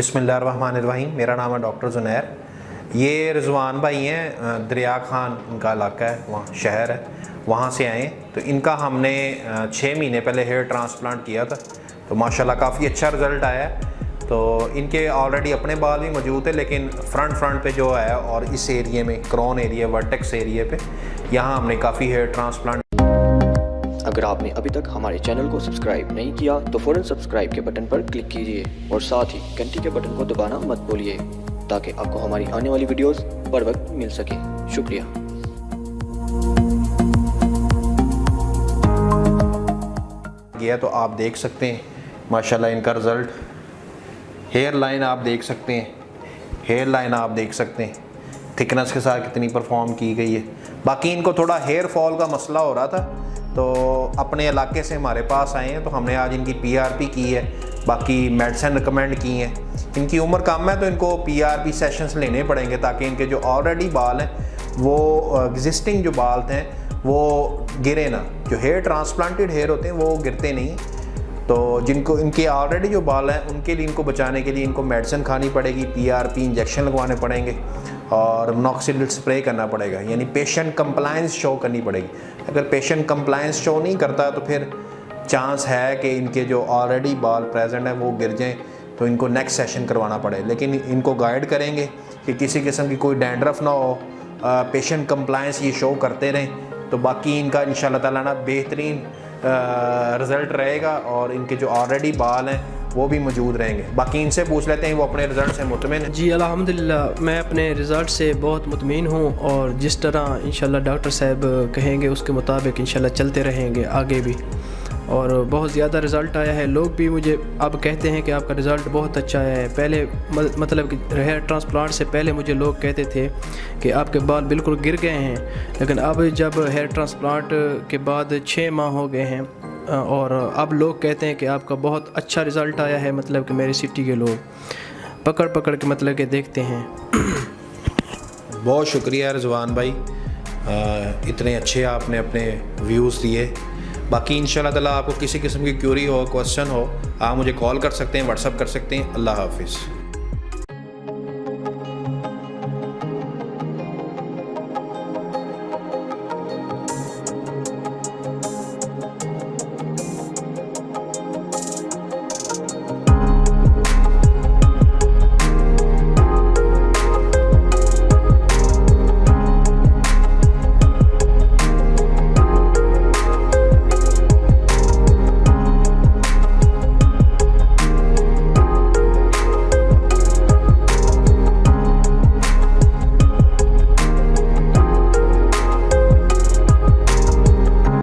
बिस्मिल्लाहिर्रहमानिर्रहीम। मेरा नाम है डॉक्टर ज़ुनैर। ये रिजवान भाई हैं, दरिया खान इनका इलाका है, वहाँ शहर है, वहाँ से आए। तो इनका हमने 6 महीने पहले हेयर ट्रांसप्लांट किया था, तो माशाल्लाह काफ़ी अच्छा रिज़ल्ट आया है। तो इनके ऑलरेडी अपने बाल भी मौजूद है, लेकिन फ्रंट पे जो है और इस एरिए में क्रोन एरिया, वर्टेक्स एरिया पे, यहाँ हमने काफ़ी हेयर ट्रांसप्लांट। अगर आपने अभी तक हमारे चैनल को सब्सक्राइब नहीं किया तो फ़ौरन सब्सक्राइब के बटन पर क्लिक कीजिए और साथ ही घंटी के बटन को दबाना मत भूलिए, ताकि आपको हमारी आने वाली वीडियोस बर वक्त मिल सके। शुक्रिया। गया तो आप देख सकते हैं माशाल्लाह इनका रिज़ल्ट। हेयर लाइन आप देख सकते हैं, हेयर लाइन आप देख सकते हैं, थिकनेस के साथ कितनी परफॉर्म की गई है। बाकी इनको थोड़ा हेयर फॉल का मसला हो रहा था, तो अपने इलाके से हमारे पास आए हैं, तो हमने आज इनकी PRP की है, बाकी मेडिसिन रिकमेंड की हैं। इनकी उम्र कम है तो इनको PRP सेशंस लेने पड़ेंगे, ताकि इनके जो ऑलरेडी बाल हैं वो एग्जिस्टिंग जो बाल हैं वो गिरे ना। जो हेयर ट्रांसप्लांटेड हेयर होते हैं वो गिरते नहीं। तो जिनको इनके ऑलरेडी जो बाल हैं उनके लिए, इनको बचाने के लिए इनको मेडिसिन खानी पड़ेगी, PRP इंजेक्शन लगवाने पड़ेंगे और मिनॉक्सिडिल स्प्रे करना पड़ेगा, यानी पेशेंट कंप्लायंस शो करनी पड़ेगी। अगर पेशेंट कंप्लायंस शो नहीं करता तो फिर चांस है कि इनके जो ऑलरेडी बाल प्रेजेंट हैं वो गिर जाएं, तो इनको नेक्स्ट सेशन करवाना पड़े। लेकिन इनको गाइड करेंगे कि किसी किस्म की कोई डैंड्रफ ना हो, पेशेंट कंप्लायंस ये शो करते रहें, तो बाकी इनका इंशाल्लाह ताला ना बेहतरीन रिज़ल्ट रहेगा और इनके जो ऑलरेडी बाल हैं वो भी मौजूद रहेंगे। बाकी इनसे पूछ लेते हैं वो अपने रिज़ल्ट से मुतमिन है। जी अल्हम्दुलिल्लाह, मैं अपने रिज़ल्ट से बहुत मुतमिन हूँ और जिस तरह इंशाल्लाह डॉक्टर साहब कहेंगे उसके मुताबिक इंशाल्लाह चलते रहेंगे आगे भी, और बहुत ज़्यादा रिज़ल्ट आया है। लोग भी मुझे अब कहते हैं कि आपका रिज़ल्ट बहुत अच्छा आया है। पहले मतलब कि हेयर ट्रांसप्लांट से पहले मुझे लोग कहते थे कि आपके बाल बिल्कुल गिर गए हैं, लेकिन अब जब हेयर ट्रांसप्लांट के बाद 6 माह हो गए हैं और अब लोग कहते हैं कि आपका बहुत अच्छा रिज़ल्ट आया है। मतलब कि मेरी सिटी के लोग पकड़ के मतलब कि देखते हैं। बहुत शुक्रिया रिजवान भाई, इतने अच्छे आपने अपने व्यूज़ दिए। बाकी इंशाल्लाह ताला आपको किसी किस्म की क्यूरी हो, क्वेश्चन हो, आप मुझे कॉल कर सकते हैं, व्हाट्सअप कर सकते हैं। अल्लाह हाफिज़।